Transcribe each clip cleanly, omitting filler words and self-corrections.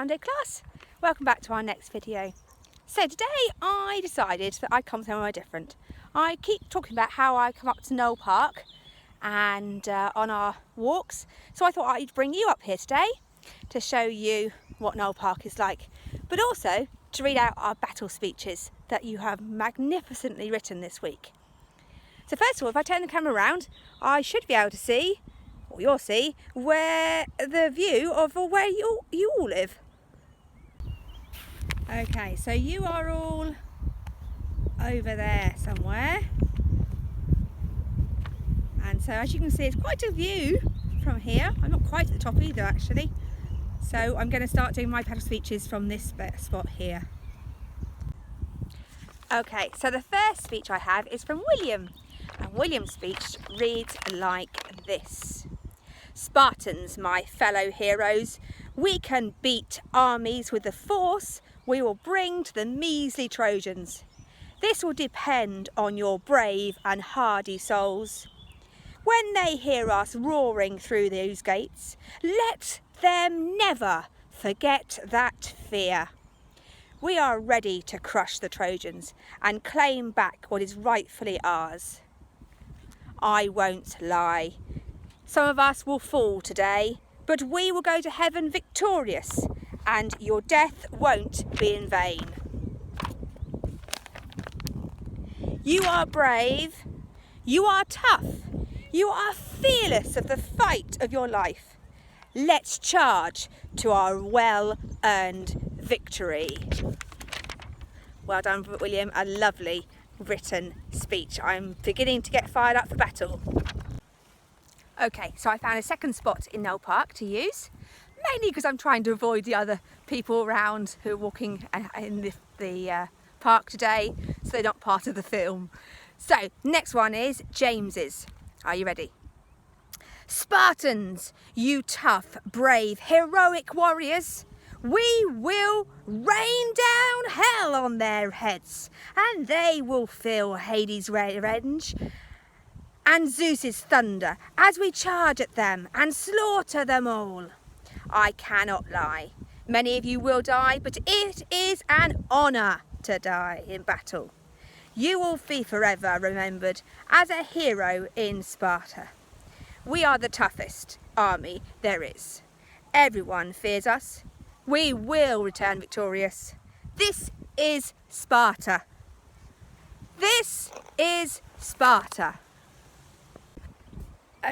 Sande class. Welcome back to our next video. So today I decided that I'd come somewhere different. I keep talking about how I come up to Knoll Park and on our walks, so I thought I'd bring you up here today to show you what Knoll Park is like, but also to read out our battle speeches that you have magnificently written this week. So first of all, if I turn the camera around, I should be able to see, or you'll see, where the view of where you all live. Okay, so you are all over there somewhere. And so as you can see, it's quite a view from here. I'm not quite at the top either actually. So I'm going to start doing my paddle speeches from this spot here. Okay, so the first speech I have is from William. And William's speech reads like this. Spartans, my fellow heroes, we can beat armies with the force we will bring to the measly Trojans. This will depend on your brave and hardy souls. When they hear us roaring through those gates, let them never forget that fear. We are ready to crush the Trojans and claim back what is rightfully ours. I won't lie. Some of us will fall today, but we will go to heaven victorious, and your death won't be in vain. You are brave, you are tough, you are fearless of the fight of your life. Let's charge to our well-earned victory. Well done, William, a lovely written speech. I'm beginning to get fired up for battle. Okay, so I found a second spot in Knoll Park to use, mainly because I'm trying to avoid the other people around who are walking in the park today, so they're not part of the film. So, next one is James's. Are you ready? Spartans, you tough, brave, heroic warriors, we will rain down hell on their heads, and they will feel Hades' revenge and Zeus's thunder as we charge at them and slaughter them all. I cannot lie. Many of you will die, but it is an honour to die in battle. You will be forever remembered as a hero in Sparta. We are the toughest army there is. Everyone fears us. We will return victorious. This is Sparta. This is Sparta.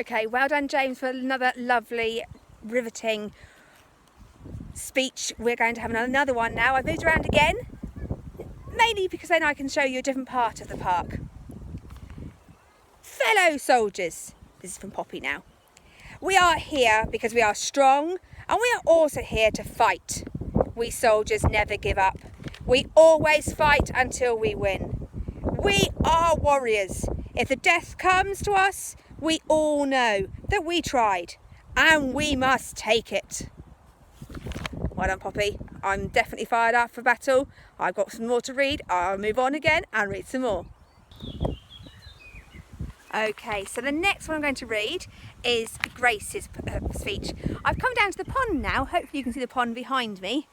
Okay, well done James for another lovely, riveting speech. We're going to have another one now. I've moved around again, mainly because then I can show you a different part of the park. Fellow soldiers, this is from Poppy now. We are here because we are strong, and we are also here to fight. We soldiers never give up. We always fight until we win. We are warriors. If the death comes to us, we all know that we tried, and we must take it. Well done, Poppy. I'm definitely fired up for battle. I've got some more to read. I'll move on again and read some more. Okay, so the next one I'm going to read is Grace's speech. I've come down to the pond now. Hopefully you can see the pond behind me.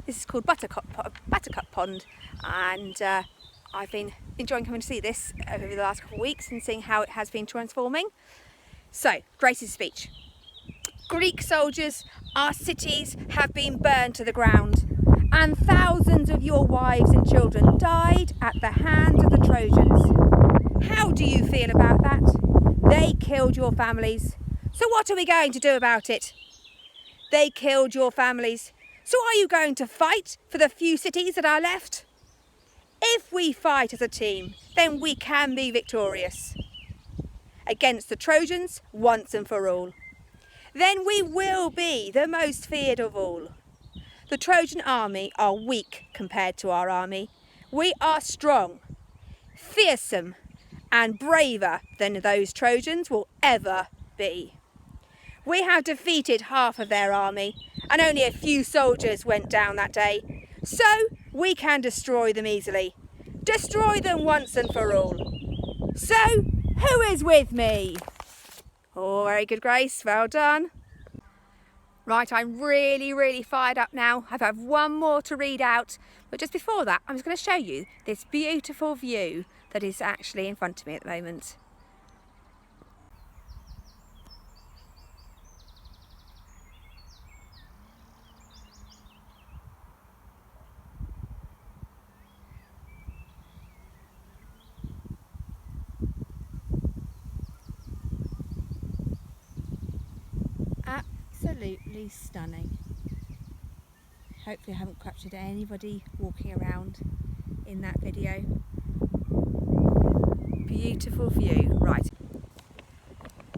This is called Buttercup Pond, and I've been enjoying coming to see this over the last couple of weeks and seeing how it has been transforming. So, Grace's speech. Greek soldiers, our cities have been burned to the ground, and thousands of your wives and children died at the hands of the Trojans. How do you feel about that? They killed your families. So what are we going to do about it? They killed your families. So are you going to fight for the few cities that are left? If we fight as a team, then we can be victorious against the Trojans once and for all. Then we will be the most feared of all. The Trojan army are weak compared to our army. We are strong, fearsome, and braver than those Trojans will ever be. We have defeated half of their army, and only a few soldiers went down that day. So we can destroy them easily. Destroy them once and for all. So, who is with me? Oh, very good, Grace. Well done. Right, I'm really fired up now. I have one more to read out, but just before that, I'm just going to show you this beautiful view that is actually in front of me at the moment. Absolutely stunning. Hopefully I haven't captured anybody walking around in that video. Beautiful view.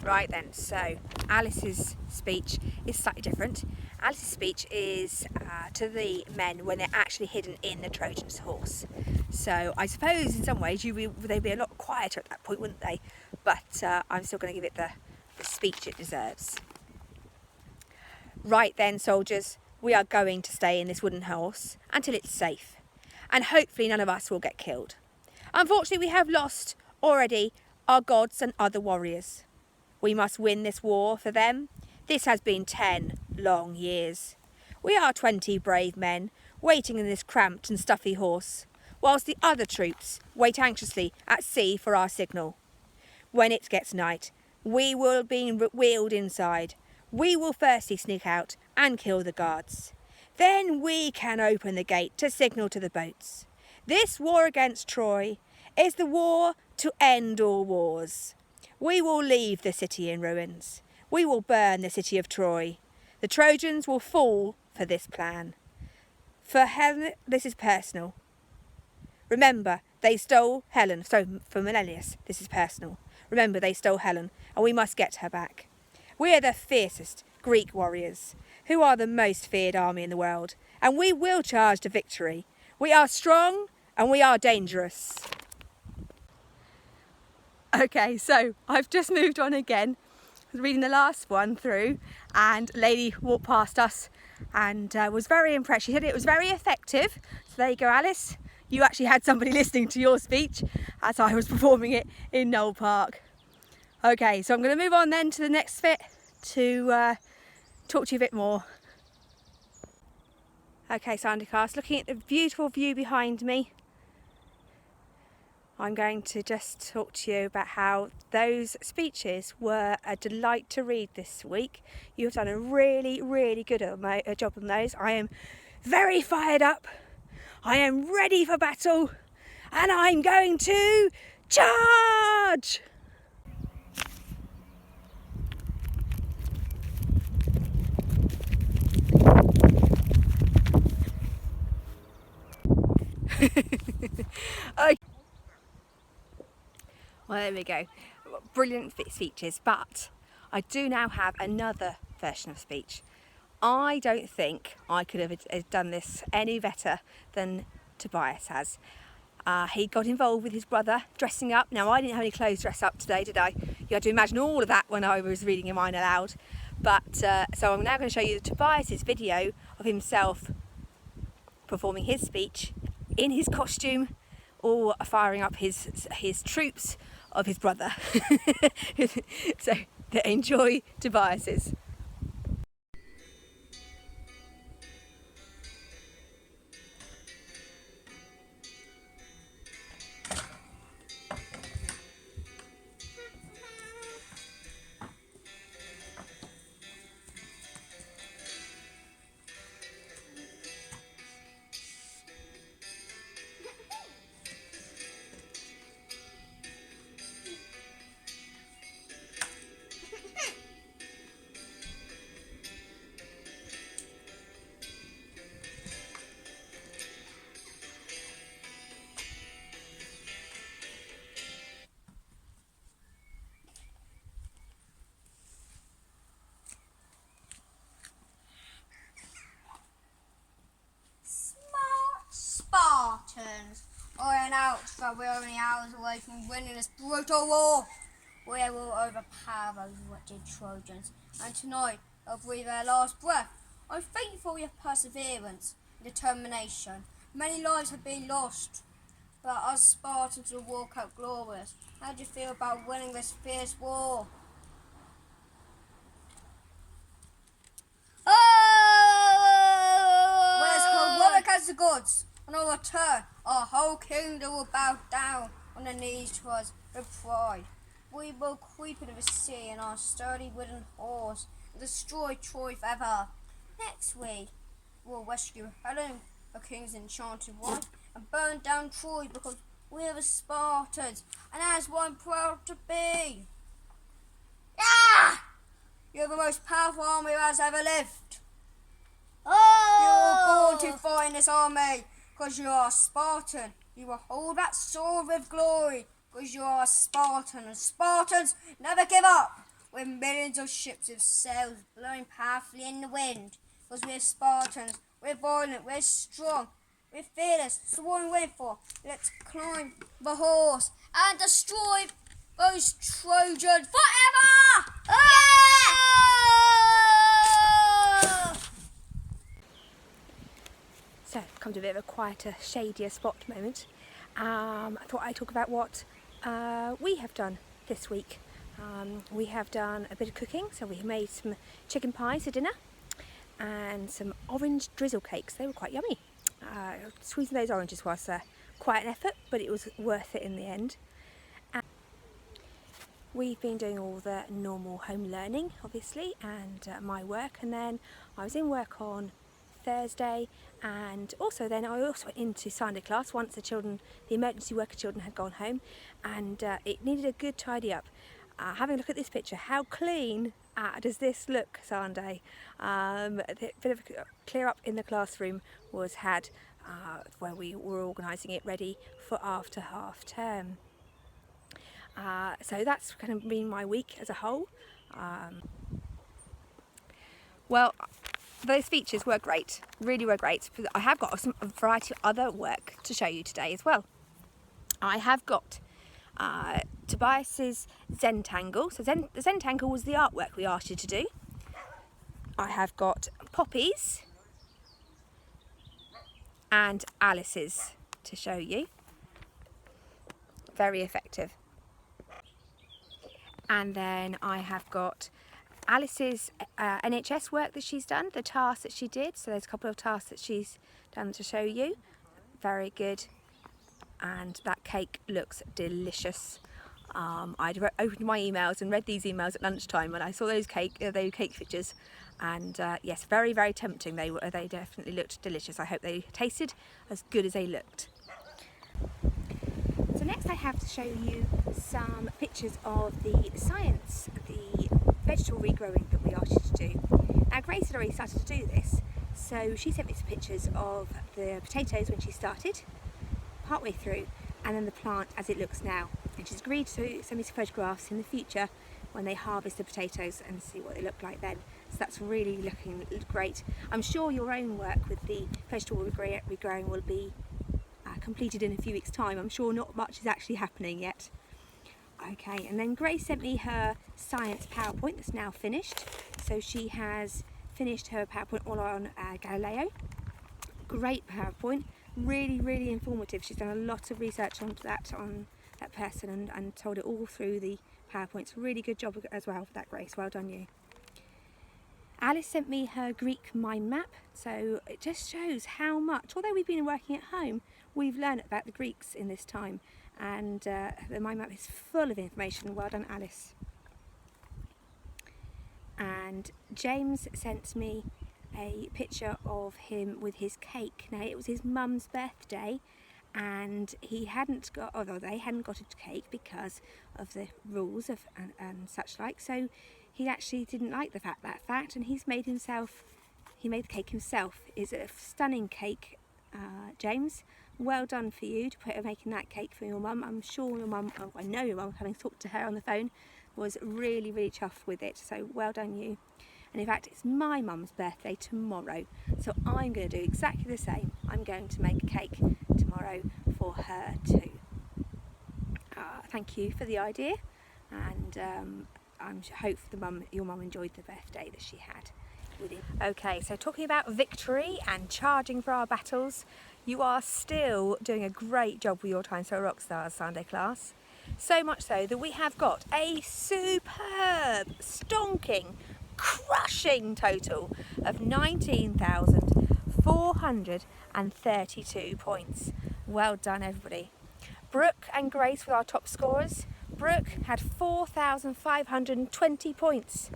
Right then, so Alice's speech is slightly different. Alice's speech is to the men when they're actually hidden in the Trojan's horse. So I suppose in some ways they'd be a lot quieter at that point, wouldn't they? But I'm still going to give it the speech it deserves. Right then, soldiers, we are going to stay in this wooden horse until it's safe. And hopefully none of us will get killed. Unfortunately, we have lost already our gods and other warriors. We must win this war for them. This has been 10 long years. We are 20 brave men waiting in this cramped and stuffy horse, whilst the other troops wait anxiously at sea for our signal. When it gets night, we will be wheeled inside. We will firstly sneak out and kill the guards. Then we can open the gate to signal to the boats. This war against Troy is the war to end all wars. We will leave the city in ruins. We will burn the city of Troy. The Trojans will fall for this plan. For Helen, this is personal. Remember, they stole Helen. So for Menelaus, this is personal. Remember, they stole Helen, and we must get her back. We are the fiercest Greek warriors, who are the most feared army in the world, and we will charge to victory. We are strong, and we are dangerous. Okay, so I've just moved on again. I was reading the last one through, and a lady walked past us and was very impressed. She said it was very effective. So there you go, Alice. You actually had somebody listening to your speech as I was performing it in Knoll Park. Okay, so I'm going to move on then to the next bit to talk to you a bit more. Okay, Sande, looking at the beautiful view behind me, I'm going to just talk to you about how those speeches were a delight to read this week. You have done a really good job on those. I am very fired up. I am ready for battle, and I'm going to charge! Okay. Well, there we go. Brilliant speeches, but I do now have another version of speech. I don't think I could have done this any better than Tobias has. He got involved with his brother dressing up. Now, I didn't have any clothes to dress up today, did I? You had to imagine all of that when I was reading mine aloud. But so I'm now going to show you Tobias's video of himself performing his speech in his costume, or firing up his troops of his brother. So enjoy Tobias's. Spartans, I announce that we're only hours away from winning this brutal war. We will overpower those wretched Trojans, and tonight they'll breathe their last breath. I'm thankful for your perseverance and determination. Many lives have been lost, but us Spartans will walk out glorious. How do you feel about winning this fierce war? the gods. On our return, our whole kingdom will bow down on their knees to us with pride. We will creep into the sea in our sturdy wooden horse and destroy Troy forever. Next week, we'll rescue Helen, the king's enchanted wife, and burn down Troy because we're the Spartans, and as one proud to be. Ah! You're the most powerful army that has ever lived. You were born to fight in this army because you are a Spartan. You will hold that sword with glory because you are a Spartan, and Spartans never give up. With millions of ships with sails blowing powerfully in the wind, because we're Spartans, we're violent, we're strong, we're fearless. So what are we waiting for? Let's climb the horse and destroy those Trojans forever! So, come to a bit of a quieter, shadier spot moment. I thought I'd talk about what we have done this week. We have done a bit of cooking, so we made some chicken pies for dinner and some orange drizzle cakes. They were quite yummy. Squeezing those oranges was quite an effort, but it was worth it in the end. And we've been doing all the normal home learning, obviously, and my work, and then I was in work on Thursday, and also then I also went into Sande class once the emergency worker children had gone home, and it needed a good tidy up. Having a look at this picture, how clean does this look, Sande? A bit of a clear up in the classroom was had where we were organising it ready for after half term. So that's kind of been my week as a whole. Well, those features were great, really were great. I have got a variety of other work to show you today as well. I have got Tobias's Zentangle. So the Zentangle was the artwork we asked you to do. I have got Poppy's and Alice's to show you. Very effective. And then I have got Alice's NHS work that she's done, the tasks that she did. So there's a couple of tasks that she's done to show you. Very good. And that cake looks delicious. I'd opened my emails and read these emails at lunchtime when I saw those cake pictures, and yes, very, very tempting. They definitely looked delicious. I hope they tasted as good as they looked. So next I have to show you some pictures of the science, the vegetable regrowing that we asked you to do. Now Grace had already started to do this, so she sent me some pictures of the potatoes when she started, partway through, and then the plant as it looks now. And she's agreed to send me some photographs in the future when they harvest the potatoes and see what they look like then. So that's really looking great. I'm sure your own work with the vegetable regrowing will be completed in a few weeks' time. I'm sure not much is actually happening yet. Okay, and then Grace sent me her science PowerPoint that's now finished. So she has finished her PowerPoint all on Galileo. Great PowerPoint, really, really informative. She's done a lot of research on that person and told it all through the PowerPoints. Really good job as well for that, Grace. Well done you. Alice sent me her Greek mind map, so it just shows how much, although we've been working at home, we've learned about the Greeks in this time, and the mind map is full of information. Well done, Alice. And James sent me a picture of him with his cake. Now it was his mum's birthday, and they hadn't got a cake because of the rules of and such like. So he actually didn't like that fact, and he made the cake himself. It's a stunning cake, James. Well done for you to making that cake for your mum. I'm sure your mum, I know your mum, having talked to her on the phone, was really, really chuffed with it. So well done you. And in fact, it's my mum's birthday tomorrow, so I'm going to do exactly the same. I'm going to make a cake tomorrow for her too. Thank you for the idea, and I hope your mum enjoyed the birthday that she had with him. Okay, so talking about victory and charging for our battles, you are still doing a great job with your Time So Rockstars Sunday class. So much so that we have got a superb, stonking, crushing total of 19,500 432 points. Well done, everybody. Brooke and Grace were our top scorers. Brooke had 4,520 points.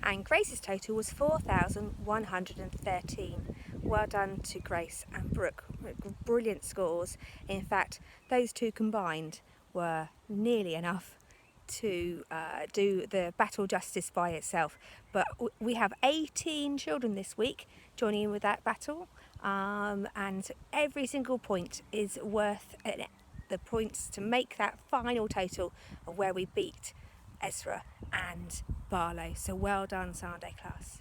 And Grace's total was 4,113. Well done to Grace and Brooke. Brilliant scores. In fact, those two combined were nearly enough to do the battle justice by itself. But we have 18 children this week joining in with that battle, and every single point is worth the points to make that final total of where we beat Ezra and Barlow. So well done, Sande class.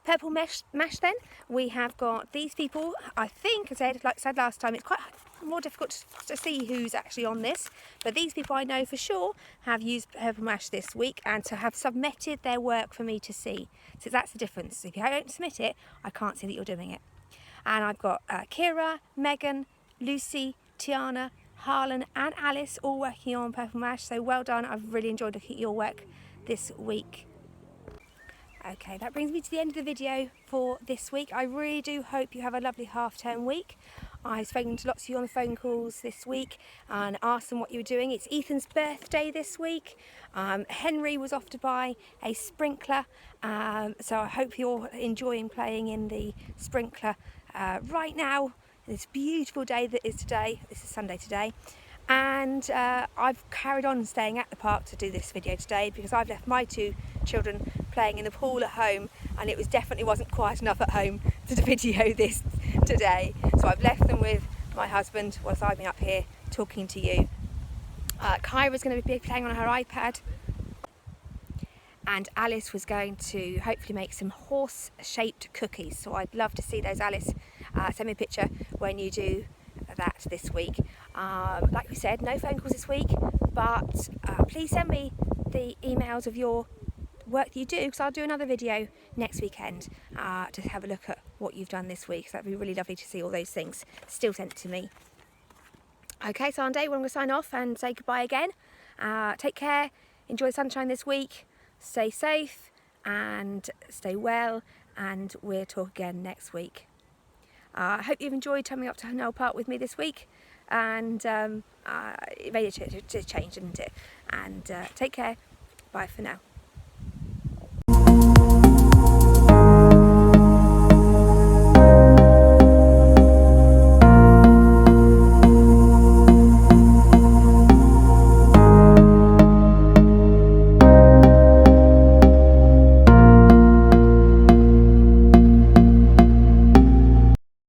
Purple mash then, we have got these people. I think, like I said last time, it's quite more difficult to see who's actually on this, but these people I know for sure have used purple mash this week and to have submitted their work for me to see. So that's the difference. If you don't submit it, I can't see that you're doing it. And I've got Kira, Megan, Lucy, Tiana, Harlan and Alice all working on purple mash, so well done. I've really enjoyed looking at your work this week. Okay, that brings me to the end of the video for this week. I really do hope you have a lovely half-term week. I've spoken to lots of you on the phone calls this week and asked them what you were doing. It's Ethan's birthday this week. Henry was off to buy a sprinkler, so I hope you're enjoying playing in the sprinkler right now. This beautiful day that is today. This is Sunday today, and I've carried on staying at the park to do this video today because I've left my two children playing in the pool at home, and it definitely wasn't quiet enough at home to video this today. So I've left them with my husband whilst I've been up here talking to you. Kyra's going to be playing on her iPad, and Alice was going to hopefully make some horse-shaped cookies. So I'd love to see those, Alice. Send me a picture when you do that this week. Like we said, no phone calls this week, but please send me the emails of your work that you do, because I'll do another video next weekend to have a look at what you've done this week. So that'd be really lovely to see all those things still sent to me. Okay, Sande, well, I'm going to sign off and say goodbye again. Take care, enjoy the sunshine this week, stay safe and stay well, and we'll talk again next week. I hope you've enjoyed coming up to Hunnell Park with me this week, and it made a change, didn't it? And take care. Bye for now.